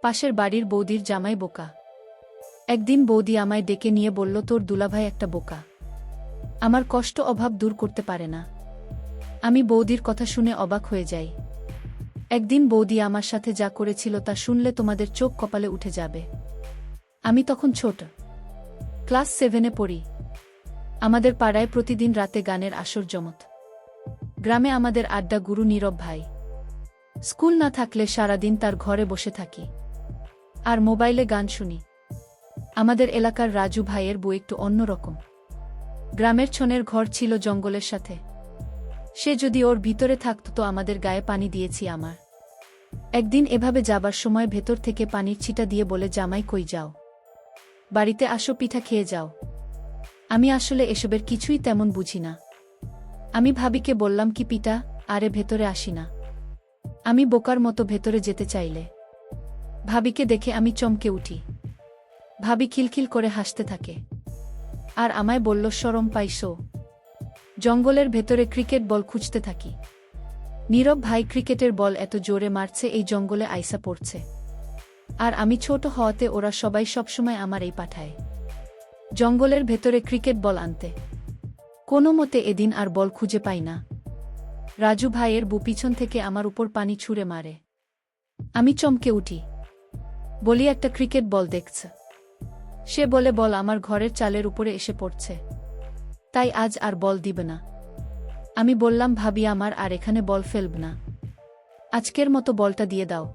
পাশের বাড়ির বৌদির জামাই বোকা। একদিন বৌদি আমায় ডেকে নিয়ে বলল, তোর দুলাভাই একটা বোকা, আমার কষ্ট অভাব দূর করতে পারে না। আমি বৌদির কথা শুনে অবাক হয়ে যাই। একদিন বৌদি আমার সাথে যা করেছিল তা শুনলে তোমাদের চোখ কপালে উঠে যাবে। আমি তখন ছোট, ক্লাস 7-এ পড়ি। আমাদের পাড়ায় প্রতিদিন রাতে গানের আসর জমত। গ্রামে আমাদের আড্ডা গুরু নীরব ভাই। স্কুল না থাকলে সারাদিন তার ঘরে বসে থাকি আর মোবাইলে গান শুনি। আমাদের এলাকার রাজু ভাইয়ের বউ একটু অন্যরকম। গ্রামের ছনের ঘর ছিল জঙ্গলের সাথে। সে যদি ওর ভিতরে থাকত তো আমাদের গায়ে পানি দিয়েছি আমার। একদিন এভাবে যাবার সময় ভেতর থেকে পানির ছিটা দিয়ে বলে, জামাই কই যাও, বাড়িতে আসো, পিঠা খেয়ে যাও। আমি আসলে এসবের কিছুই তেমন বুঝি না। আমি ভাবিকে বললাম, কি পিঠা? আরে ভেতরে আসি না। আমি বোকার মতো ভেতরে যেতে চাইলে ভাবিকে দেখে আমি চমকে উঠি। ভাবি খিলখিল করে হাসতে থাকে আর আমায় বলল, শরম পাইছো? জঙ্গলের ভেতরে ক্রিকেট বল খুঁজতে থাকি। নীরব ভাই ক্রিকেটের বল এত জোরে মারছে এই জঙ্গলে আইসা পড়ছে। আর আমি ছোট হওয়াতে ওরা সবাই সবসময় আমার এই পাঠায় জঙ্গলের ভেতরে ক্রিকেট বল আনতে। কোনো মতে এদিন আর বল খুঁজে পাই না। রাজু ভাইয়ের বউ পিছন থেকে আমার উপর পানি ছুঁড়ে মারে। আমি চমকে উঠি, বলি, একটা ক্রিকেট বল দেখছে। সে বলে, বল আমার ঘরের চালের উপরে এসে পড়ছে, তাই আজ আর বল দিবে না। আমি বললাম, ভাবি, আমার আর এখানে বল ফেলব না, আজকের মতো বলটা দিয়ে দাও।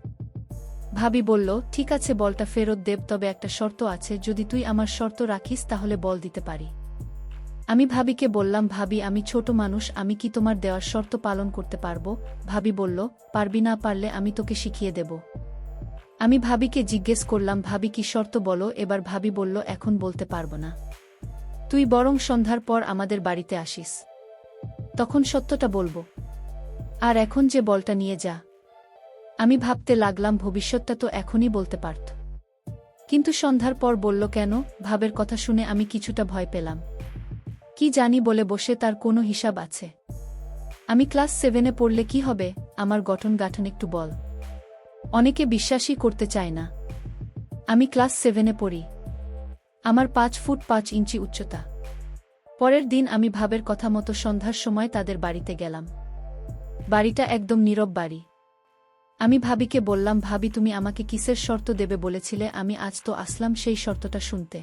ভাবি বলল, ঠিক আছে, বলটা ফেরত দেব, তবে একটা শর্ত আছে, যদি তুই আমার শর্ত রাখিস তাহলে বল দিতে পারি। আমি ভাবিকে বললাম, ভাবি, আমি ছোট মানুষ, আমি কি তোমার দেওয়ার শর্ত পালন করতে পারবো? ভাবি বলল, পারবি, না পারলে আমি তোকে শিখিয়ে দেব। আমি ভাবিকে জিজ্ঞেস করলাম, ভাবি কি শর্ত বলো? এবার ভাবি বলল, এখন বলতে পারবো না, তুই বরং সন্ধ্যার পর আমাদের বাড়িতে আসিস, তখন সত্যটা বলবো। আর এখন যে বলটা নিয়ে যা। আমি ভাবতে লাগলাম, ভবিষ্যৎটা তো এখনই বলতে পারত, কিন্তু সন্ধ্যার পর বলল কেন? ভাবের কথা শুনে আমি কিছুটা ভয় পেলাম। কি জানি বলে বসে তার কোনো হিসাব আছে? আমি ক্লাস 7-এ পড়লে কি হবে? আমার গঠন গাঠন একটু বল। অনেকে বিশ্বাসই করতে চায় না। আমি ক্লাস 7-এ পড়ি। আমার 5 ফুট 5 ইঞ্চি উচ্চতা। পরের দিন আমি ভাবের কথা মতো সন্ধ্যার সময় তাদের বাড়িতে গেলাম। বাড়িটা একদম নীরব বাড়ি। আমি ভাবিকে বললাম, ভাবি, তুমি আমাকে কিসের শর্ত দেবে বলেছিলে? আমি আজ তো আসলাম সেই শর্তটা শুনতে।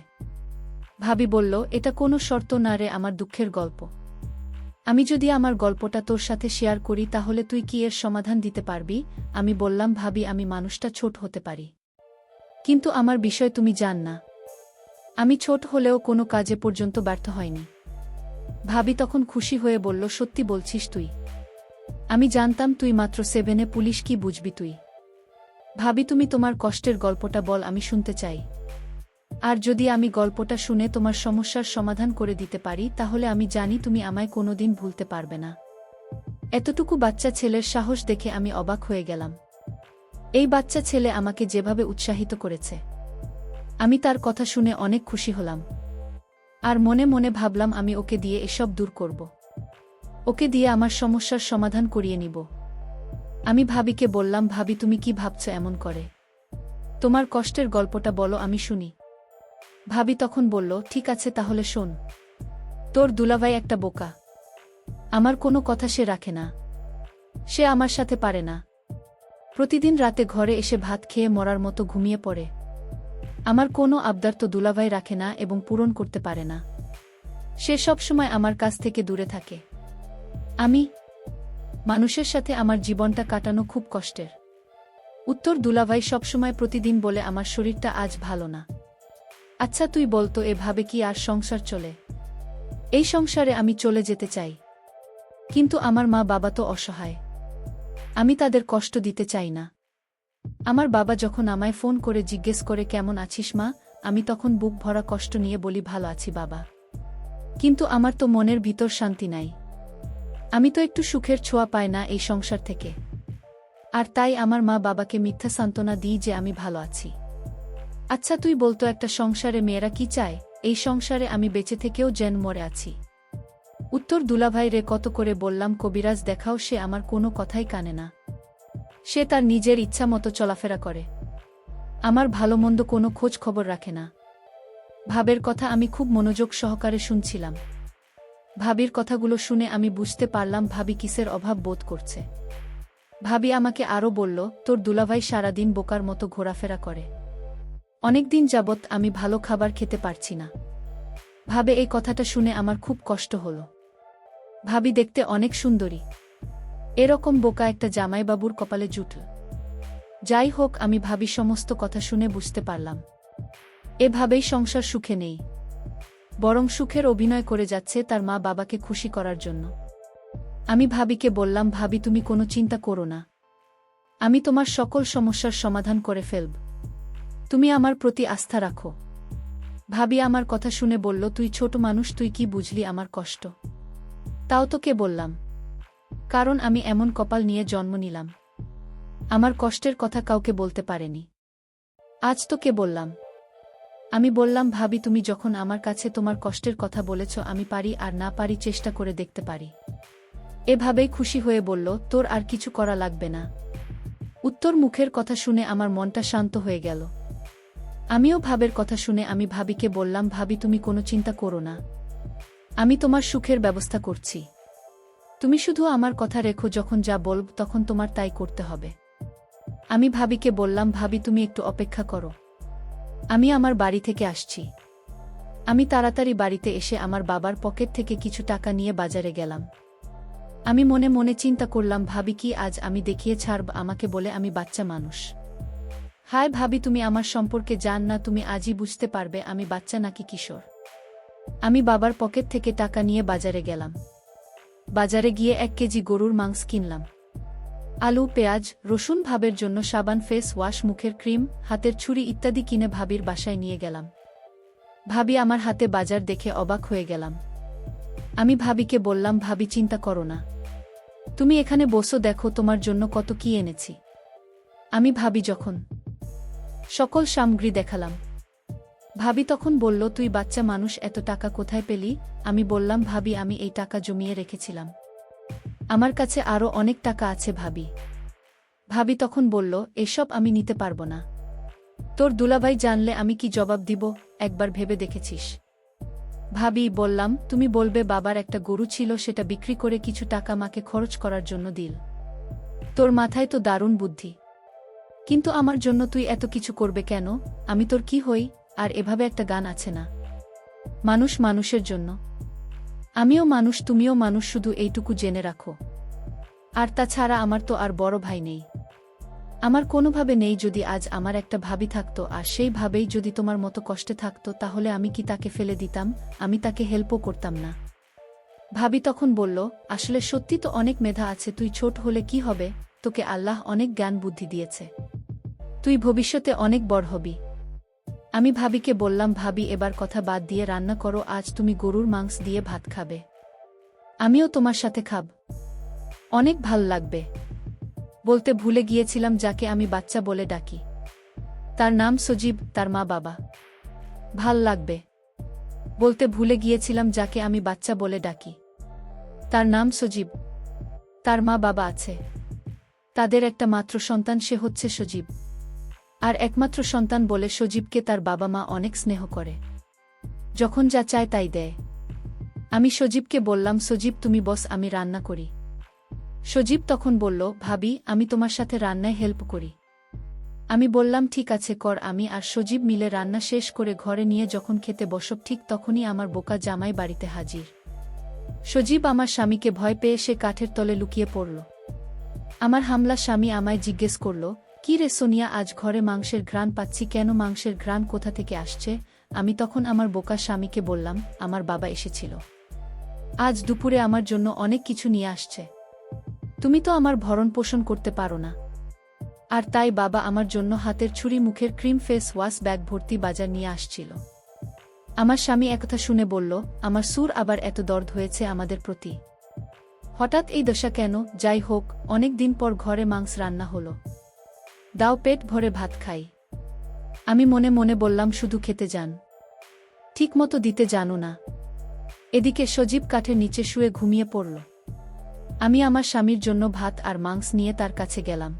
ভাবি বলল, এটা কোনো শর্ত না রে, আমার দুঃখের গল্প। আমি যদি আমার গল্পটা তোর সাথে শেয়ার করি তাহলে তুই কি এর সমাধান দিতে পারবি? আমি বললাম, ভাবি, আমি মানুষটা ছোট হতে পারি, কিন্তু আমার বিষয় তুমি জান না। আমি ছোট হলেও কোনো কাজে পর্যন্ত ব্যর্থ হয়নি। ভাবি তখন খুশি হয়ে বলল, সত্যি বলছিস তুই? আমি জানতাম তুই মাত্র 7-এ, পুলিশ কি বুঝবি তুই? ভাবি, তুমি তোমার কষ্টের গল্পটা বল, আমি শুনতে চাই। আর যদি আমি গল্পটা শুনে তোমার সমস্যার সমাধান করে দিতে পারি তাহলে আমি জানি তুমি আমায় কোনোদিন ভুলতে পারবে না। এতটুকু বাচ্চা ছেলের সাহস দেখে আমি অবাক হয়ে গেলাম। এই বাচ্চা ছেলে আমাকে যেভাবে উৎসাহিত করেছে, আমি তার কথা শুনে অনেক খুশি হলাম। আর মনে মনে ভাবলাম, আমি ওকে দিয়ে এসব দূর করব, ওকে দিয়ে আমার সমস্যার সমাধান করিয়ে নিব। আমি ভাবিকে বললাম, ভাবি, তুমি কি ভাবছো এমন করে? তোমার কষ্টের গল্পটা বলো, আমি শুনি। ভাবি তখন বলল, ঠিক আছে, তাহলে শোন। তোর দুলাভাই একটা বোকা, আমার কোনো কথা সে রাখে না, সে আমার সাথে পারে না। প্রতিদিন রাতে ঘরে এসে ভাত খেয়ে মরার মতো ঘুমিয়ে পড়ে। আমার কোনো আবদার তো দুলাভাই রাখে না এবং পূরণ করতে পারে না। সে সবসময় আমার কাছ থেকে দূরে থাকে। মানুষের সাথে আমার জীবনটা কাটানো খুব কষ্টের। উত্তর, দুলাভাই সবসময় প্রতিদিন বলে আমার শরীরটা আজ ভালো না। আচ্ছা তুই বলতো, এভাবে কি আর সংসার চলে? এই সংসারে আমি চলে যেতে চাই, কিন্তু আমার মা বাবা তো অসহায়, আমি তাদের কষ্ট দিতে চাই না। আমার বাবা যখন আমায় ফোন করে জিজ্ঞেস করে, কেমন আছিস মা, আমি তখন বুক ভরা কষ্ট নিয়ে বলি, ভালো আছি বাবা, কিন্তু আমার তো মনের ভিতর শান্তি নাই। আমি তো একটু সুখের ছোঁয়া পাই না এই সংসার থেকে। আর তাই আমার মা বাবাকে মিথ্যা সান্ত্বনা দিই যে আমি ভালো আছি। আচ্ছা তুই বলতো, একটা সংসারে মেয়েরা কি চায়? এই সংসারে আমি বেঁচে থেকেও যেন মরে আছি। উত্তর, দুলাভাই রে, কত করে বললাম কবিরাজ দেখাও, সে আমার কোনো কথাই কানে না। সে তার নিজের ইচ্ছা মতো চলাফেরা করে। আমার ভালো মন্দ কোনো খোঁজ খবর রাখে না। ভাবের কথা আমি খুব মনোযোগ সহকারে শুনছিলাম। ভাবির কথাগুলো শুনে আমি বুঝতে পারলাম ভাবি কিসের অভাব বোধ করছে। ভাবি আমাকে আরও বলল, তোর দুলাভাই সারাদিন বোকার মতো ঘোরাফেরা করে। অনেকদিন যাবৎ আমি ভালো খাবার খেতে পারছি না। ভাবে এই কথাটা শুনে আমার খুব কষ্ট হল। ভাবি দেখতে অনেক সুন্দরী। এরকম বোকা একটা জামাইবাবুর কপালে জুটল। যাই হোক, আমি ভাবি সমস্ত কথা শুনে বুঝতে পারলাম এভাবেই সংসার সুখে নেই, বরং সুখের অভিনয় করে যাচ্ছে তার মা বাবাকে খুশি করার জন্য। আমি ভাবিকে বললাম, ভাবি তুমি কোনো চিন্তা করো না, আমি তোমার সকল সমস্যার সমাধান করে ফেলব। তুমি আমার প্রতি আস্থা রাখো। ভাবি আমার কথা শুনে বলল, তুই ছোট মানুষ, তুই কি বুঝলি আমার কষ্ট? তাও তোকে বললাম, কারণ আমি এমন কপাল নিয়ে জন্ম নিলাম, আমার কষ্টের কথা কাউকে বলতে পারেনি। আজ তোকে বললাম। আমি বললাম, ভাবি তুমি যখন আমার কাছে তোমার কষ্টের কথা বলেছ, আমি পারি আর না পারি চেষ্টা করে দেখতে পারি। এভাবেই খুশি হয়ে বলল, তোর আর কিছু করা লাগবে না। উত্তর মুখের কথা শুনে আমার মনটা শান্ত হয়ে গেল। আমিও ভাবের কথা শুনে আমি ভাবিকে বললাম, ভাবি তুমি কোনো চিন্তা করো না, আমি তোমার সুখের ব্যবস্থা করছি। তুমি শুধু আমার কথা রেখো, যখন যা বলব তখন তোমার তাই করতে হবে। আমি ভাবিকে বললাম, ভাবি তুমি একটু অপেক্ষা করো, আমি আমার বাড়ি থেকে আসছি। আমি তাড়াতাড়ি বাড়িতে এসে আমার বাবার পকেট থেকে কিছু টাকা নিয়ে বাজারে গেলাম। আমি মনে মনে চিন্তা করলাম, ভাবি কি আজ আমি দেখিয়ে ছাড়ব আমাকে বলে আমি বাচ্চা মানুষ। হায় ভাবি, তুমি আমার সম্পর্কে জান না, তুমি আজই বুঝতে পারবে আমি বাচ্চা নাকি কিশোর। আমি বাবার পকেট থেকে টাকা নিয়ে বাজারে গেলাম। বাজারে গিয়ে 1 কেজি গরুর মাংস কিনলাম। আলু, পেঁয়াজ, রসুন, ভাবের জন্য সাবান, ফেস ওয়াশ, মুখের ক্রিম, হাতের ছুরি ইত্যাদি কিনে ভাবির বাসায় নিয়ে গেলাম। ভাবি আমার হাতে বাজার দেখে অবাক হয়ে গেলাম। আমি ভাবিকে বললাম, ভাবি চিন্তা করো না, তুমি এখানে বসো, দেখো তোমার জন্য কত কি এনেছি। আমি ভাবি যখন সকল সামগ্রী দেখালাম, ভাবি তখন বলল, তুই বাচ্চা মানুষ, এত টাকা কোথায় পেলি? আমি বললাম, ভাবি আমি এই টাকা জমিয়ে রেখেছিলাম, আমার কাছে আরও অনেক টাকা আছে ভাবি। ভাবি তখন বলল, এসব আমি নিতে পারবো না, তোর দুলাভাই জানলে আমি কি জবাব দিব, একবার ভেবে দেখেছিস? ভাবি বললাম, তুমি বলবে বাবার একটা গরু ছিল, সেটা বিক্রি করে কিছু টাকা মাকে খরচ করার জন্য দিল। তোর মাথায় তো দারুণ বুদ্ধি, কিন্তু আমার জন্য তুই এত কিছু করবে কেন? আমি তোর কি হই? আর এভাবে একটা গান আছে না, মানুষ মানুষের জন্য। আমিও মানুষ, তুমিও মানুষ, শুধু এইটুকু জেনে রাখো। আর তাছাড়া আমার তো আর বড় ভাই নেই, আমার কোনোভাবে নেই। যদি আজ আমার একটা ভাবি থাকতো আর সেই ভাবেই যদি তোমার মতো কষ্টে থাকতো, তাহলে আমি কি তাকে ফেলে দিতাম? আমি তাকে হেল্পও করতাম না। ভাবি তখন বলল, আসলে সত্যি তো অনেক মেধা আছে, তুই ছোট হলে কি হবে, তোকে আল্লাহ অনেক জ্ঞান বুদ্ধি দিয়েছে, তুই ভবিষ্যতে অনেক বড় হবি। আমি ভাবিকে বললাম, ভাবি এবার কথা বাদ দিয়ে রান্না করো, আজ তুমি গরুর মাংস দিয়ে ভাত খাবে, আমিও তোমার সাথে খাব, অনেক ভাল লাগবে। বলতে ভুলে গিয়েছিলাম যাকে আমি বাচ্চা বলে ডাকি, তার নাম সজীব, তার মা বাবা। ভাল লাগবে। বলতে ভুলে গিয়েছিলাম যাকে আমি বাচ্চা বলে ডাকি, তার নাম সজীব, তার মা বাবা আছে, তাদের একটা মাত্র সন্তান, সে হচ্ছে সজীব। আর একমাত্র সন্তান বলে সজীবকে তার বাবা মা অনেক স্নেহ করে, যখন যা চায় তাই দেয়। আমি সজীবকে বললাম, সজীব তুমি বস, আমি রান্না করি। সজীব তখন বলল, ভাবি আমি তোমার সাথে রান্নায় হেল্প করি। আমি বললাম, ঠিক আছে কর। আমি আর সজীব মিলে রান্না শেষ করে ঘরে নিয়ে যখন খেতে বসব, ঠিক তখনই আমার বোকা জামাই বাড়িতে হাজির। সজীব আমার স্বামীকে ভয় পেয়ে সে কাঠের তলে লুকিয়ে পড়ল। আমার হামলা স্বামী আমায় জিজ্ঞেস করল, কি রে সোনিয়া, আজ ঘরে মাংসের ঘ্রাণ পাচ্ছি কেন? মাংসের ঘ্রাণ কোথা থেকে আসছে? আমি তখন আমার বোকা স্বামীকে বললাম, আমার বাবা এসেছিল, আজ দুপুরে আমার জন্য অনেক কিছু নিয়ে আসছে, তুমি তো আমার ভরণ পোষণ করতে পারো না, আর তাই বাবা আমার জন্য হাতের ছুরি, মুখের ক্রিম, ফেস ওয়াশ, ব্যাগ ভর্তি বাজার নিয়ে আসছিল। আমার স্বামী একথা শুনে বলল, আমার সুর আবার এত দর্দ হয়েছে আমাদের প্রতি, হঠাৎ এই দশা কেন? যাই হোক, অনেক দিন পর ঘরে মাংস রান্না হলো, দাও পেট ভরে ভাত খাই। আমি মনে মনে বললাম, শুধু খেতে যান, ঠিক মতো দিতে জানো না। এদিকে সজীব কাঠের নিচে শুয়ে ঘুমিয়ে পড়ল। আমি আমার স্বামীর জন্য ভাত আর মাংস নিয়ে তার কাছে গেলাম,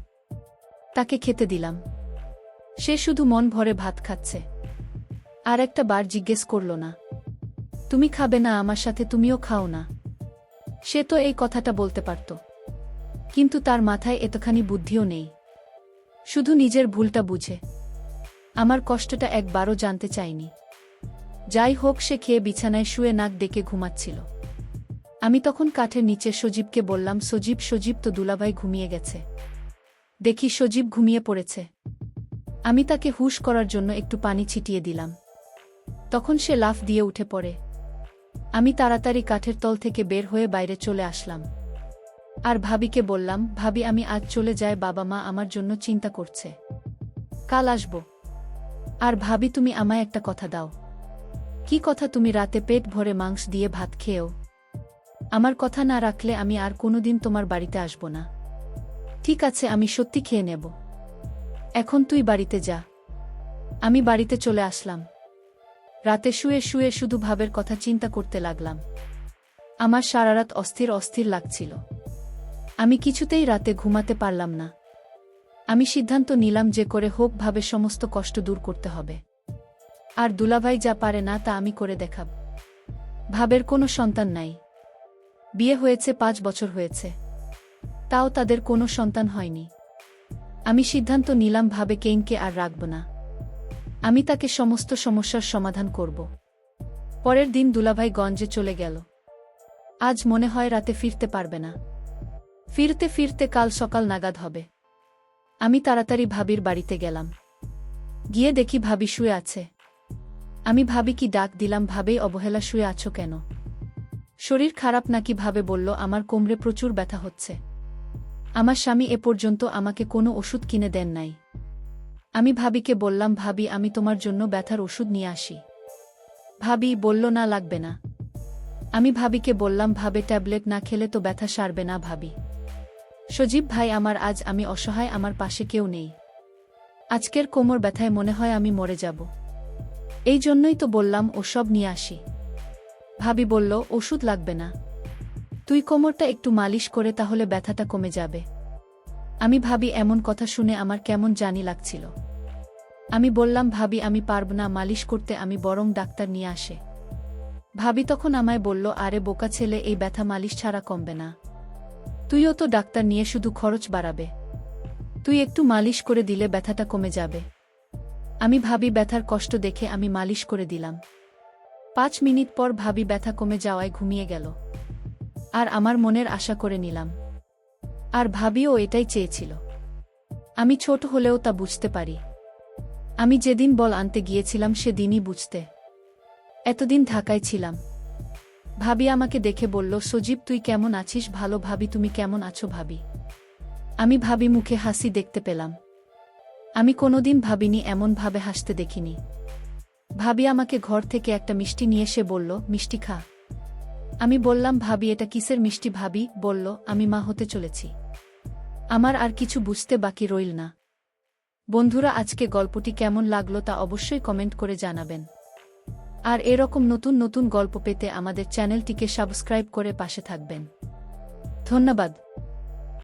তাকে খেতে দিলাম। সে শুধু মন ভরে ভাত খাচ্ছে। আর একটা বার জিজ্ঞেস করল না, তুমি খাবে না আমার সাথে, তুমিও খাও না। সে তো এই কথাটা বলতে পারত, কিন্তু তার মাথায় এতখানি বুদ্ধিও নেই। শুধু নিজের ভুলটা বুঝে আমার কষ্টটা একবারও জানতে চায়নি। যাই হোক, সে খেয়ে বিছানায় শুয়ে নাক ডেকে ঘুমাচ্ছিল। আমি তখন কাঠের নিচে সজীবকে বললাম, সজীব সজীব তো দুলাভাই ঘুমিয়ে গেছে। দেখি সজীব ঘুমিয়ে পড়েছে। আমি তাকে হুঁশ করার জন্য একটু পানি ছিটিয়ে দিলাম। তখন সে লাফ দিয়ে উঠে পড়ে। আমি তাড়াতাড়ি কাঠের তল থেকে বের হয়ে বাইরে চলে আসলাম। আর ভাবিকে বললাম, ভাবি আমি আজ চলে যাই, বাবা মা আমার জন্য চিন্তা করছে, কাল আসব। আর ভাবি তুমি আমায় একটা কথা দাও। কি কথা? তুমি রাতে পেট ভরে মাংস দিয়ে ভাত খেয়েও আমার কথা না রাখলে আমি আর কোনোদিন তোমার বাড়িতে আসব না। ঠিক আছে, আমি সত্যি খেয়ে নেব। এখন তুই বাড়িতে যা। আমি বাড়িতে চলে আসলাম। রাতে শুয়ে শুয়ে শুধু ভাবের কথা চিন্তা করতে লাগলাম। আমার সারারাত অস্থির অস্থির লাগছিল। আমি কিছুতেই রাতে ঘুমাতে পারলাম না। আমি সিদ্ধান্ত নিলাম যে করে হোক ভাবের সমস্ত কষ্ট দূর করতে হবে। আর দুলাভাই যা পারে না তা আমি করে দেখাব। ভাবের কোনো সন্তান নাই। বিয়ে হয়েছে 5 বছর হয়েছে, তাও তাদের কোনো সন্তান হয়নি। আমি সিদ্ধান্ত নিলাম ভাবে কেইনকে আর রাখব না। আমি তাকে সমস্ত সমস্যার সমাধান করব। পরের দিন দুলাভাই গঞ্জে চলে গেল। আজ মনে হয় রাতে ফিরতে পারবে না। ফিরতে ফিরতে কাল সকাল নাগাদ হবে। আমি তাড়াতাড়ি ভাবির বাড়িতে গেলাম। গিয়ে দেখি ভাবি শুয়ে আছে। আমি ভাবি কি ডাক দিলাম, ভাবেই অবহেলা, শুয়ে আছো কেন? শরীর খারাপ নাকি? ভাবে বলল, আমার কোমরে প্রচুর ব্যথা হচ্ছে। আমার স্বামী এ পর্যন্ত আমাকে কোনো ওষুধ কিনে দেন নাই। আমি ভাবিকে বললাম, ভাবি আমি তোমার জন্য ব্যথার ওষুধ নিয়ে আসি। ভাবি বলল, না লাগবে না। আমি ভাবিকে বললাম, ভাবে ট্যাবলেট না খেলে তো ব্যথা সারবে না ভাবি। সজীব ভাই আমার, আজ আমি অসহায়, আমার পাশে কেউ নেই। আজকের কোমর ব্যথায় মনে হয় আমি মরে যাব। এই জন্যই তো বললাম ওসব নিয়ে আসি। ভাবি বলল, ওষুধ লাগবে না, তুই কোমরটা একটু মালিশ করে তাহলে ব্যথাটা কমে যাবে। আমি ভাবি এমন কথা শুনে আমার কেমন জানি লাগছিল। আমি বললাম, ভাবি আমি পারব না মালিশ করতে, আমি বরং ডাক্তার নিয়ে আসে। ভাবি তখন আমায় বলল, আরে বোকা ছেলে, এই ব্যথা মালিশ ছাড়া কমবে না। তুইও তো ডাক্তার নিয়ে শুধু খরচ বাড়াবে। তুই একটু মালিশ করে দিলে ব্যথাটা কমে যাবে। আমি ভাবি ব্যথার কষ্ট দেখে আমি মালিশ করে দিলাম। 5 মিনিট পর ভাবি ব্যথা কমে যাওয়ায় ঘুমিয়ে গেল। আর আমার মনের আশা করে নিলাম। আর ভাবিও এটাই চেয়েছিল। আমি ছোট হলেও তা বুঝতে পারি। আমি যেদিন বল আনতে গিয়েছিলাম সেদিনই বুঝতে। এতদিন ঢাকায় ছিলাম। ভাবি আমাকে দেখে বলল, সজীব তুই কেমন আছিস? ভালো। ভাবি তুমি কেমন আছো ভাবি? আমি ভাবি মুখে হাসি দেখতে পেলাম। আমি কোনোদিন ভাবিনি, এমন ভাবে হাসতে দেখিনি। ভাবি আমাকে ঘর থেকে একটা মিষ্টি নিয়ে এসে বলল, মিষ্টি খা। আমি বললাম, ভাবি এটা কিসের মিষ্টি? ভাবি বলল, আমি মা হতে চলেছি। আমার আর কিছু বুঝতে বাকি রইল না। বন্ধুরা, আজকে গল্পটি কেমন লাগলো তা অবশ্যই কমেন্ট করে জানাবেন। আর এরকম নতুন নতুন গল্প পেতে আমাদের চ্যানেলটিকে সাবস্ক্রাইব করে পাশে থাকবেন। ধন্যবাদ।